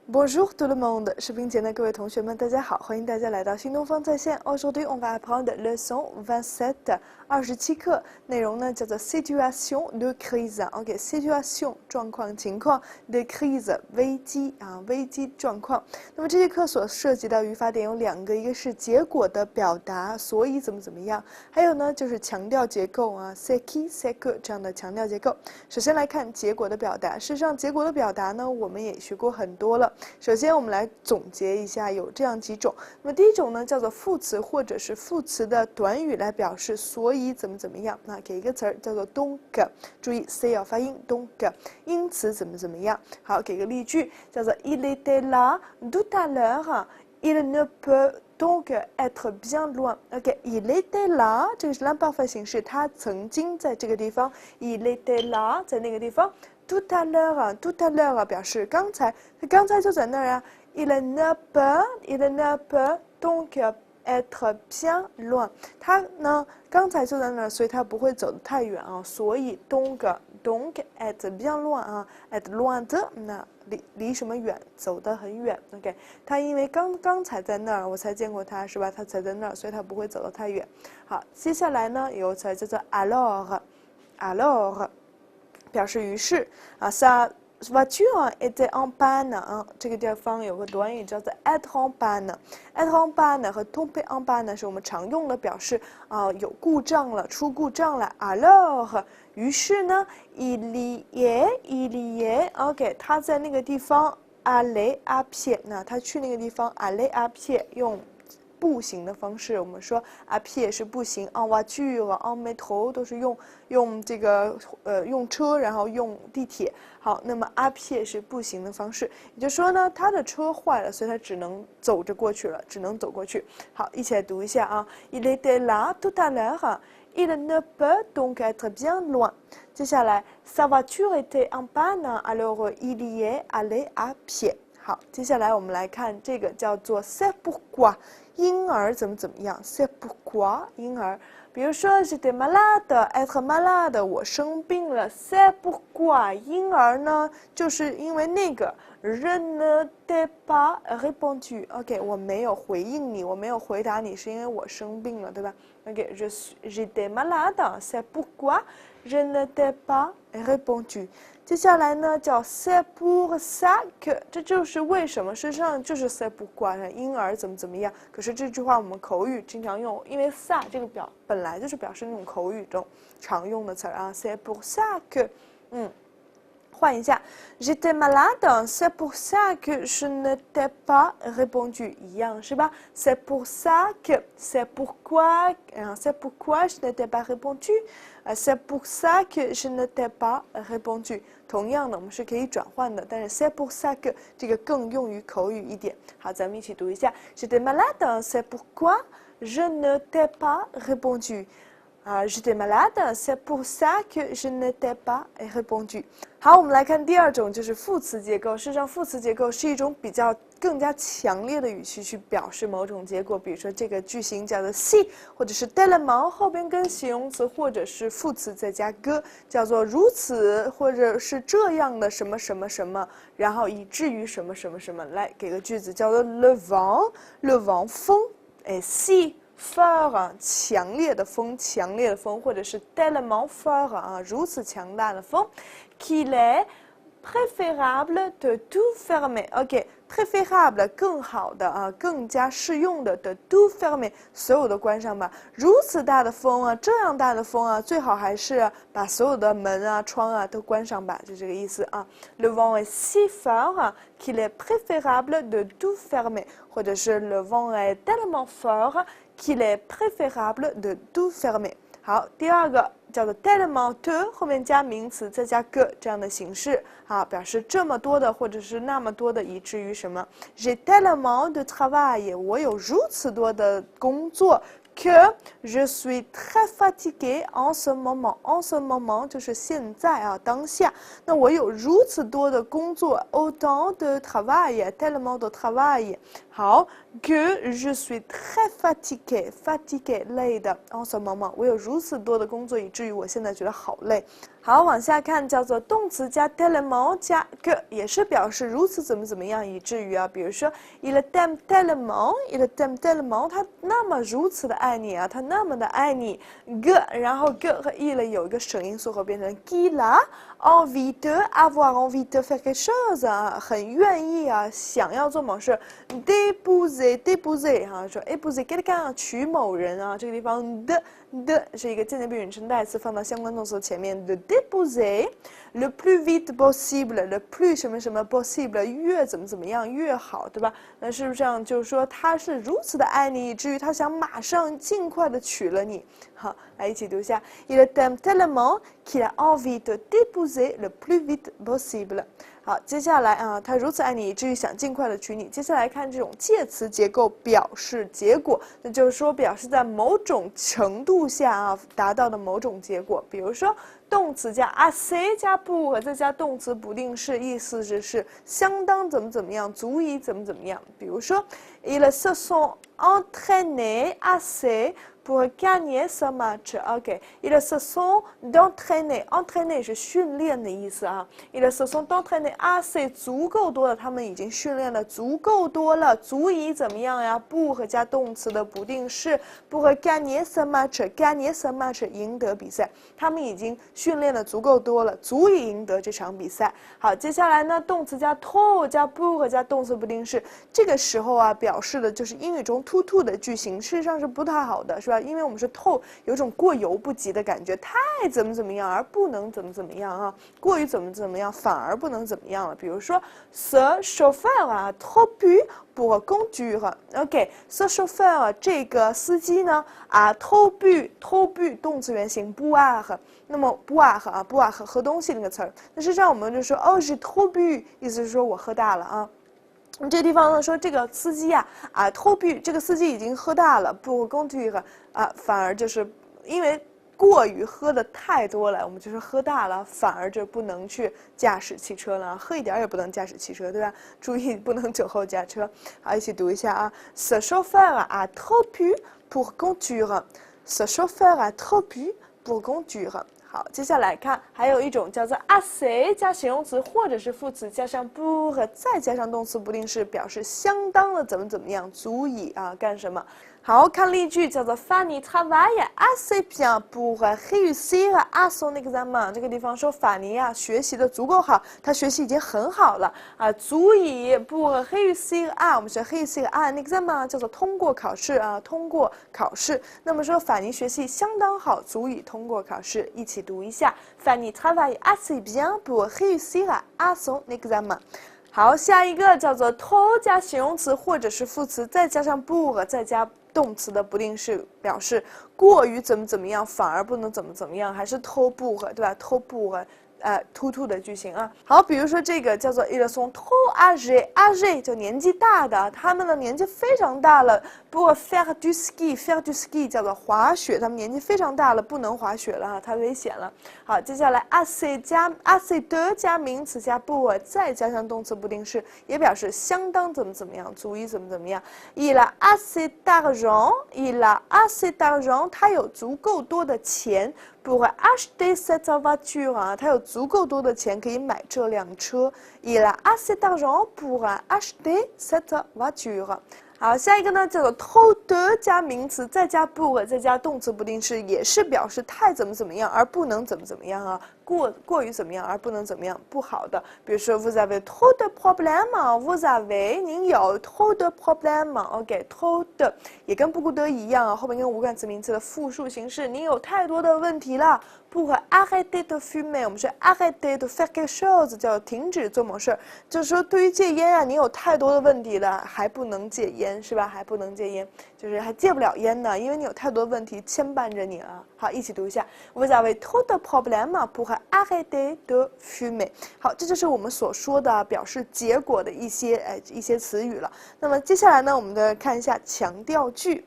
Bonjour tout le monde，视频前的各位同学们，大家好，欢迎大家来到新东方在线。Aujourd'hui on va apprendre leçon 27，27课，内容呢叫做 situation de crise。OK，situation 状况情况 de crise 危机啊，危机状况。那么这节课所涉及到语法点有两个，一个是结果的表达，所以怎么样，还有呢就是强调结构啊 ，c'est qui c'est que 这样的强调结构。首先来看结果的表达，事实上结果的表达呢，我们也学过很多了。首先我们来总结一下，有这样几种。那么第一种呢，叫做副词或者是副词的短语来表示所以怎么样。那给一个词儿叫做 donc， 注意 c 要发音 donc， 因此怎么样。好，给个例句，叫做 Il était là tout à l'heure, il ne peut donc être bien loin。OK，il était là， 这个是 l'imparfait 形式，他曾经在这个地方。Il était là， 在那个地方。tout à l'heure 表示刚才，他刚才就在那儿啊。Il ne peut donc être bien loin， 他呢刚才就在那儿，所以他不会走得太远啊。所以 donc être bien loin 啊 ，être loin de 那离什么远，走得很远。OK， 他因为刚才在那儿，我才见过他，是吧？他才在那儿，所以他不会走得太远。好，接下来呢有个词叫做 alors。表示于是啊 ，sa voiture était en panne 啊，这个地方有个短语叫做 être en panne。être en panne 和 tomber en panne 是我们常用的表示啊有故障了，出故障了。alors 于是呢 il y est，OK， 他在那个地方 aller à pied， 那他去那个地方 aller à pied 用步行的方式，我们说à pied是步行 ，en voiture、en métro 都是用这个用车，然后用地铁。好，那么à pied是步行的方式，也就是说呢，他的车坏了，所以他只能走着过去了，只能走过去。好，一起来读一下啊 ，Il était là tout à l'heure, il ne peut donc être bien loin。接下来 ，sa voiture était en panne, alors il y est allé à pied。好，接下来我们来看这个叫做 c'est pourquoi， 因而怎么样 c'est pourquoi 因而，比如说 j'étais malade，être malade， 我生病了 c'est pourquoi 因而呢，就是因为那个 je ne t'ai pas répondu，OK， 我没有回应你，我没有回答你，是因为我生病了，对吧 ？OK， j'étais malade，c'est pourquoi je ne t'ai pas répondu。接下来呢叫 c'est pour ça que， 这就是为什么，事实上就是 c'est pourquoi 因而怎么样。可是这句话我们口语经常用，因为 ça 这个本来就是表示那种口语中常用的词啊 c'est pour ça que， 换一下 j'étais malade, c'est pour ça que je ne t'ai pas répondu， 一样是吧 c'est pour ça que c'est pourquoi je ne t'ai pas répondu， c'est pour ça que je ne t'ai pas répondu。 同样的我们是可以转换的，但是 c'est pour ça que 这个更用于口语一点。好，咱们一起读一下 j'étais malade, c'est pourquoi je ne t'ai pas répondu。j'étais malade, c'est pour ça que je ne t'ai pas répondu。 好，我们来看第二种，就是副词结构。事实上，副词结构是一种更加强烈的语气去表示某种结果。比如说，这个句型叫做 si， 或者是 tellement 后边跟形容词或者是副词再加 que， 叫做如此或者是这样的什么什么什么，然后以至于什么什么什么。来，给个句子叫做 le vent 风，si fort 强烈的风，或者是 tellement fort 啊，如此强大的风 qu'il est préférable de tout fermer。OK， préférable 更好的啊，更加适用的 de tout fermer 所有的关上吧。如此大的风啊，这样大的风啊，最好还是把所有的门啊、窗啊都关上吧，就这个意思啊。Le vent est si fort qu'il est préférable de tout fermer， 或者是 le vent est tellement fort qu'il est préférable de tout fermer。 好，第二个叫做 tellement de， 后面加名词再加 que 这样的形式，好，表示这么多的或者是那么多的，以至于什么 j'ai tellement de travail， 我有如此多的工作 que je suis très fatigué en ce moment。 en ce moment 就是现在啊，当下。那我有如此多的工作 autant de travail， tellement de travail。 好 que je suis très fatigué， 累的 en ce moment， 我有如此多的工作，以至于我现在觉得好累。好，往下看，叫做动词加 tellement 加 que， 也是表示如此怎么样，以至于啊，比如说 il t'aime tellement，il t'aime tellement， 他那么如此的爱你啊，他那么的爱你 que， 然后 que 和 il 有一个省音缩合变成 qu'il a envie de，avoir envie de faire quelque chose 啊，很愿意啊，想要做某事 d'épouser 哈，说 épouser quelqu'un 娶某人啊，这个地方的是一个间接宾语称代词，放到相关动词前面的 d'épouser le plus vite possible，le plus 什么什么 possible 越怎么样越好，对吧？那是不是这样？就是说他是如此的爱你，以至于他想马上尽快的娶了你。好，来一起读一下 Il t'aime tellement qu'il a envie de t'épouser le plus vite possible。好，接下来啊，他如此爱你，以至于想尽快的娶你。接下来看这种介词结构表示结果，那就是说表示在某种程度下啊达到的某种结果。比如说动词加 assez 加 pour 再加动词不定式，意思是相当怎么样，足以怎么样。比如说 Ils se sont entraînés assez pour gagner ce match。OK，ils se sont entraînés 是训练的意思啊。ils se sont entraînés assez 足够多了，他们已经训练了足够多了，足以怎么样呀？pour加动词的不定式 pour gagner ce match，gagner ce match 赢得比赛，他们已经训练的足够多了，足以赢得这场比赛。好，接下来呢，动词加 to 加 pour 加动词不定式，这个时候啊，表示的就是英语中 to 的句型，事实上是不太好的，是吧？因为我们是 to 有种过犹不及的感觉，太怎么样而不能怎么样啊，过于怎么样反而不能怎么样了。比如说 ce chauffeur a trop bu pour conduire。OK，ce chauffeur 这个司机呢啊 trop bu 动词原形 boire， 那么 boire 喝东西那个词儿，那实际上我们就说哦是 trop bu， 意思是说我喝大了啊。这地方呢说这个司机trop bu 这个司机已经喝大了，不conduire反而就是因为过于喝的太多了，我们就是喝大了，反而就不能去驾驶汽车了，喝一点也不能驾驶汽车，对吧？注意不能酒后驾车。好，一起读一下啊 Ce chauffeur a trop bu pour conduire。Ce chauffeur a trop bu pour conduire。好，接下来看，还有一种叫做 assez 加形容词或者是副词加上 pour 再加上动词不定式，表示相当的怎么样，足以干什么。好，看例句叫做 Fanny travaille assez bien pour réussir à son examen。这个地方说法尼呀学习的足够好，他学习已经很好了足以 pour réussir à， 我们学 réussir à examen 叫做通过考试通过考试。那么说法尼学习相当好，足以通过考试。一起读一下 Fanny travaille assez bien pour réussir à son examen。好，下一个叫做 to 加形容词或者是副词，再加上 pour 再加动词的不定式，表示过于怎么样，反而不能怎么样，还是 to pour 对吧 ？to pour to 的句型啊。好，比如说这个叫做 ils sont trop âgés 就年纪大的，他们的年纪非常大了。pour faire du ski 叫做滑雪，他们年纪非常大了，不能滑雪了太危险了。好，接下来 assez 加 assez de 加名词加 pour 再加上动词不定式，也表示相当怎么样，足以怎么样。il a assez d'argent，他有足够多的钱。pour acheter cette voiture 他有足够多的钱可以买这辆车。Il a assez d'argent pour acheter cette voiture。好，下一个呢叫做 trop de 加名词再加 pour 再加动词不定式，也是表示太怎么样而不能怎么样过于怎么样而不能怎么样不好的。比如说 vous avez trop de problèmes，vous avez 您有 trop de problèmes。OK，trop de 也跟不de一样后面跟无感词名词的复数形式，您有太多的问题了。pour arrêter de fumer， 我们是 arrêter de faire quelque chose， 叫停止做某事，就是说对于戒烟你有太多的问题了，还不能戒烟是吧？还不能戒烟，就是还戒不了烟呢，因为你有太多问题牵绊着你了。好，一起读一下 vous avez trop de problèmes pour arrêter de fumer。好，这就是我们所说的表示结果的一些词语了。那么接下来呢，我们再看一下强调句。